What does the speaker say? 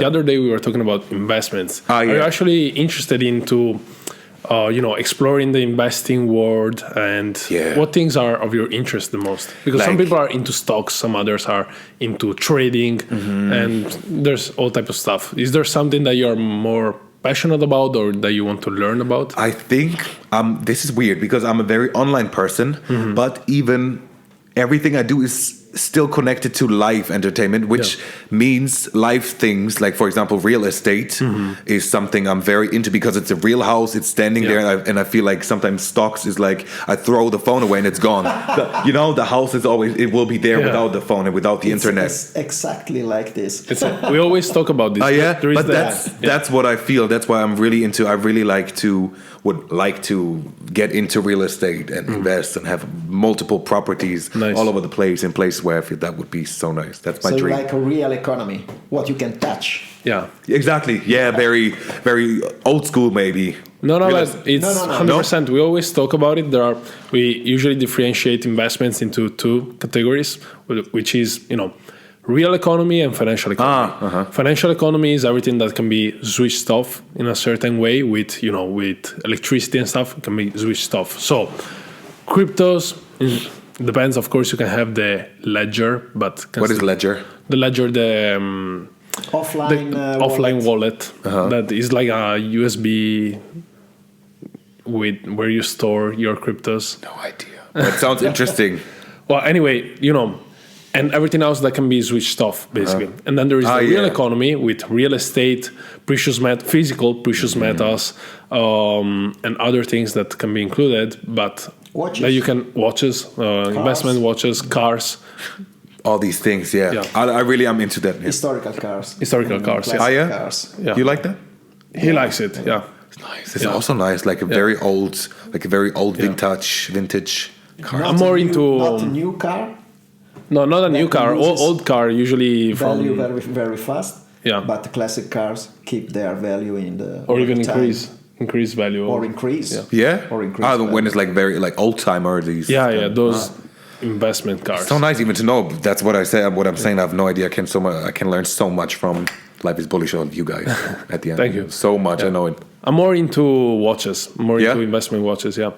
The other day we were talking about investments. Yeah. Are you actually interested into, exploring the investing world, and what things are of your interest the most? Because some people are into stocks, some others are into trading, and there's all type of stuff. Is there something that you're more passionate about or that you want to learn about? I think this is weird because I'm a very online person, but even everything I do is still connected to live entertainment, which means live things. Like, for example, real estate is something I'm very into because it's a real house. It's standing there, and I feel like sometimes stocks is like I throw the phone away and it's gone. The house is always, it will be there without the phone and without the internet. It's exactly like this. We always talk about this. But that's what I feel. That's why I'm really into. I really would like to get into real estate and invest and have multiple properties all over the place in places where I feel that would be so nice. That's my dream. So like a real economy, what you can touch. Yeah, exactly. Yeah, very, very old school maybe. No, it's 100%. We always talk about it. We usually differentiate investments into two categories, which is, real economy and financial economy. Financial economy is everything that can be switched off in a certain way with electricity and stuff. It can be switched off. So cryptos, depends. Of course, you can have the ledger, but what is ledger? The ledger, offline wallet that is like a USB where you store your cryptos. No idea. That sounds interesting. Well, anyway, and everything else that can be switched off, basically. And then there is the real economy with real estate, physical precious metals, and other things that can be included. But that you can investment watches, cars. All these things, I really am into that. Historical cars. Cars. Yeah. You like that? He likes it. Yeah. It's nice. It's also nice, like a very old, vintage car. I'm more into not a new car. No, not a new car. Old car usually value very, very fast. Yeah. But the classic cars keep their value in the or even increase value or increase. Yeah. Or increase. When it's like very like old timer these. Those investment cars. So nice even to know. That's what I say. What I'm saying. I have no idea. I can learn so much from Life Is Bullish on you guys at the end. Thank you so much. I know it. I'm more into watches. Into investment watches. Yeah.